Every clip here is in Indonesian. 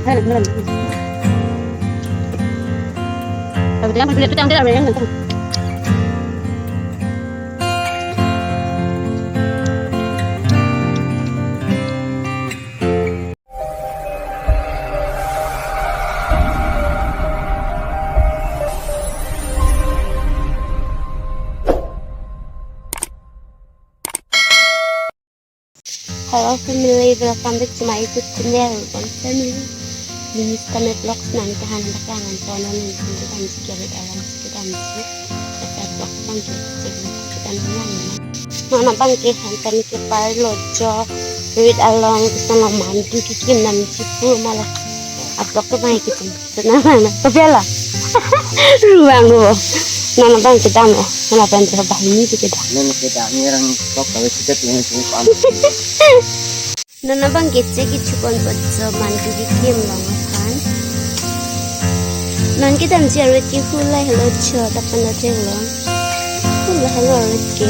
Tapi yang berbeda itu yang tidak yang Hello family, welcome back to my YouTube channel. Family, ini kami vlog senang tahan belakangan konon untuk kita sekali dalam sekitar masjid. Kita vlog bangkit kita nanya. Mana bangkit hantar ke parlojo, read along sama mantu kikim nam cipu malah. Vlog tu baik kita. Senang mana? Kepala. Ruang lu. Mana bangkit damo? Mana bangkit bahini kita. Nana kita nyerang vlog kalau kita punya sukan. Nana bang kece kichukon botso mantu kikim longapan. Non kita mciarit ki hulai hello cho tapan na telo. Hulai hello rike.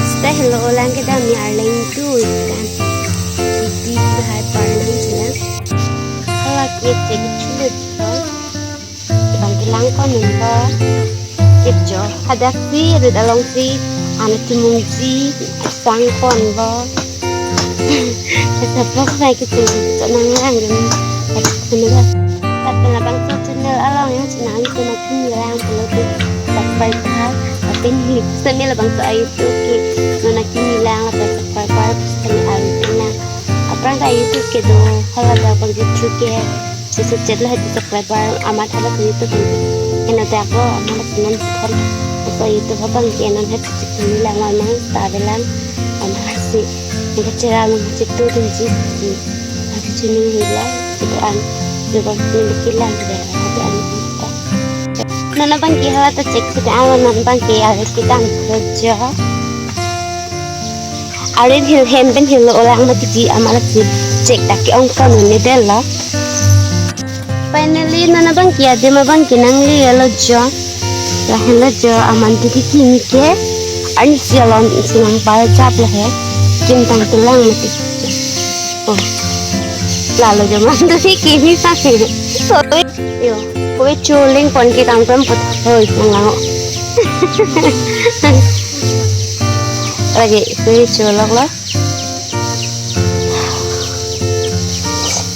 Stay hello orang kita mi arleng tu ikan. Di bahai parlan cina. Kalau kece kichulut cho. Bang kilang ko nungko. Kicho hadafi rid along si anak timungji sang kon bo. Sebab saya gitu, senang lang dan sebenarnya tapi labang channel alang yang senang itu makin lang kalau tu sampai tahap tapi ni semi labang tu ayu tu ki mana kini lang atau sampai par semi ayu na apa yang ayu tu kedo kalau dah bang gitu ke sesuatu celah itu subscriber amat halap itu kan ina tak apa amat senang kan so itu abang kianan hat kini lang mana tabelan amat sih yang kecil itu dan jadi ada jenis hilang keadaan juga memiliki lagi keadaan kita. Nana bangki hal atau cek kita awan nana bangki ada kita kerja. Ada hil hemben hil orang mati di amalat sih cek tak ke ongkar ni dela. Finally nana bangki ada ma bangki nangli lo jo lah lo jo aman tu kini ke ani sialon sinang bar cap lah he. Cintang tulang mati. Oh, lalu zaman tu sih kini sakit. Yo, kue culing pon kita angkat put. Hoi, mengangguk. Lagi kue culok lah.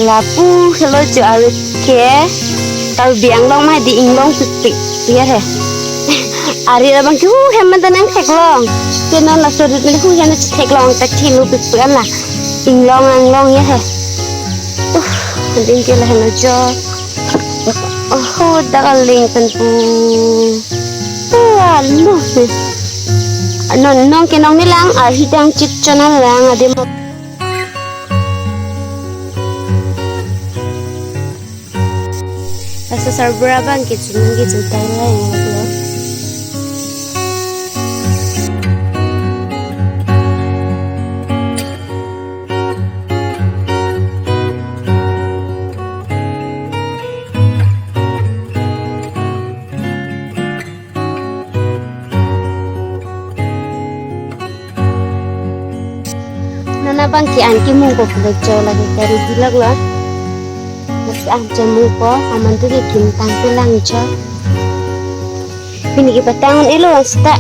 Lapu kalau jual ke, kalau biang long mah di inglong pipik, biar he. Ari abang tu hemat tenang teklong. Kena nak sudut ni hu yang teklong tak tilu pipik lah. Inglong anglong ya he. Nanti kita lah jo. Oh, dah kaling tentu. Aduh. Non kenong ni lang hidang cicana lang ada mo. Rasa serba bang kita tahu lah. Nana bang ki anki mungko kerja lagi dari bilang lah. Masih aja mungko aman tu ki kintang bilang jo. Ini kita tangan ilo sta.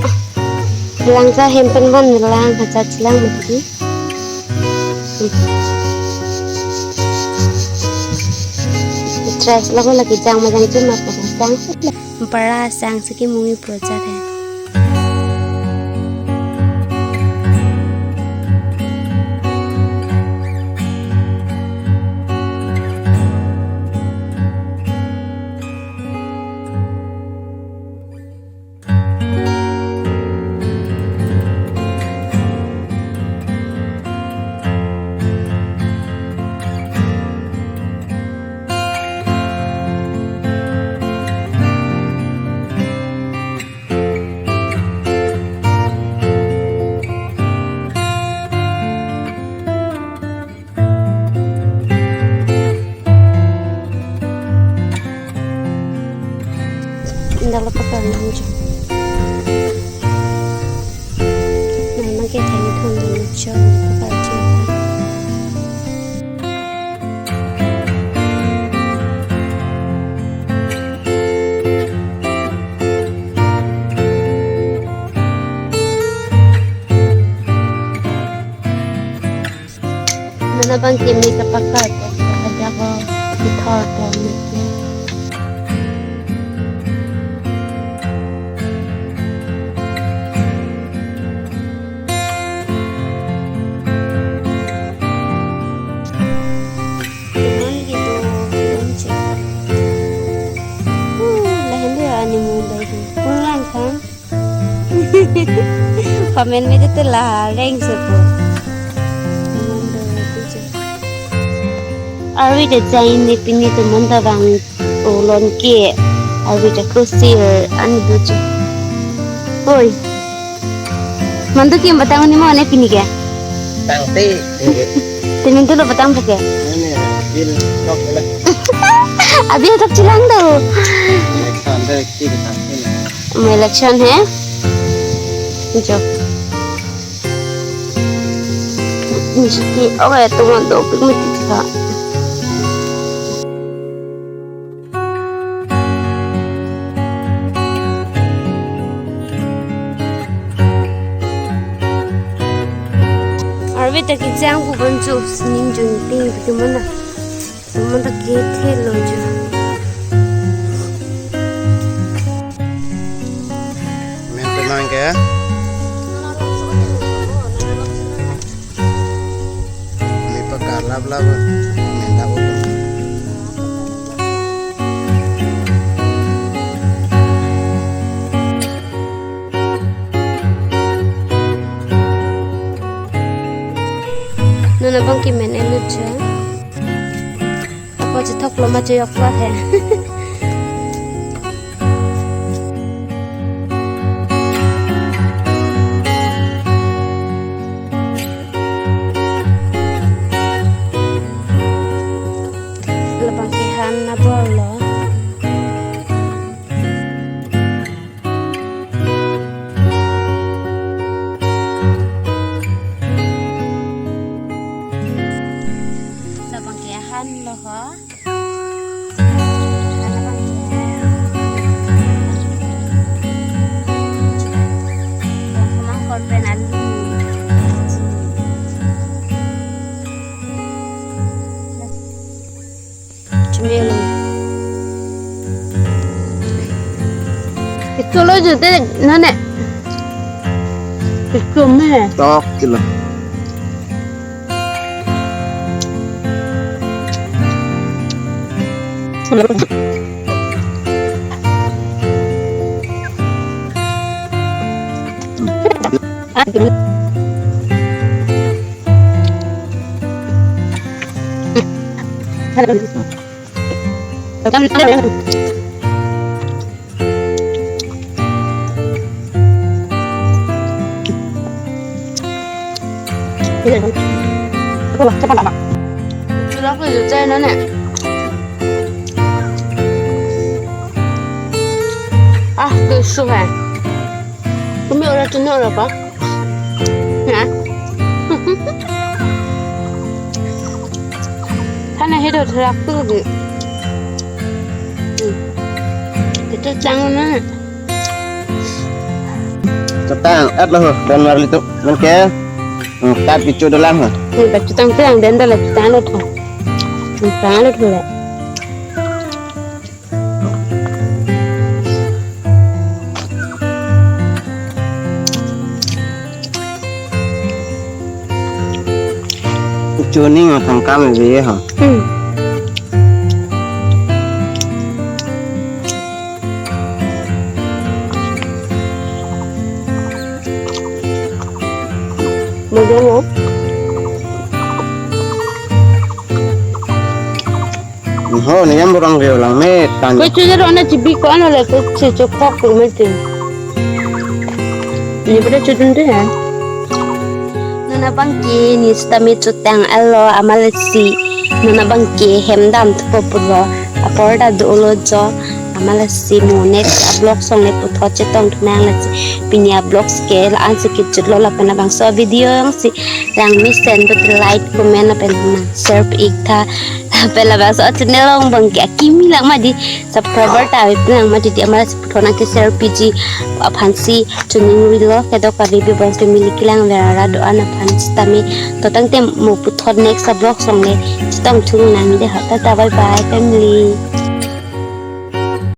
Bilang sa hempen man bilang haja cilang mati. Stress lagu lagi jang macam tu mah pasang. Para sang seki mungi project hai. Dalam pekerjaan aja. Memang kita ini tuh jauh pekerjaan. bang kim ni kapakar ko ada ko ithor ko ni Komen में तो ला रेंग सको अभी तो जाइन ने पिनी तो मंदा बांग ओलन के अभी तो क्रोसियर अन्य दूसरे ओय मंदू क्यों बताऊँ नहीं मैं उन्हें पिनी क्या Tangti. तेरे तो लो बताऊँ क्या Ini bil kok lah. अभी तक चिल्लांग दो Alexander kita tangti. इलेक्शन है जो Mesti apa ya teman doping mesti juga. Arbi tak kijang ku bantu senin junting bagaimana? Teman tak kita lojo. Main pemain ke? Lab minta uang. Nona bang kimen elu cha. Apa cetok lo macam yok lah he. Itu lo jadi nane. Itu meh. Tok kilo. Sudah aku jadi nane. Ah, kesuwen. Kami orang tunjuk apa? Ya. Karena hidup terakhir tu. Kita jangan nane. Cetang, lah dan mari itu, mungkin. Tat picu dalam ha. Baca tang dan dalam tanah tu. Tanah tu lah. Picu ni ngam kami be ha. Mau Ho ni yang orang dia ulang met kan. kau cuci orang cibi kau anu lah kau cuci cokok kau mesti. Ini pada cuci tu ya. Nana bangki ni stami cutang alo amalasi. Nana bangki hemdam tu popuro. Aporda dulu jo amalasi monet blog song le putho cetong tunang la pinya blog scale an sikit jutlo la pana bang so video yang si rang mi send but like comment apa na serve ikta Pela bahasa channel long bang kya kimi lang ma di subscriber ta lang ma di amara phona ke share pg phansi tuning rilo ke do ka review bang to mili kilang vera do ana phansi tami to tang te mo puthor next vlog song le chitong thung na mi de hata bye bye family.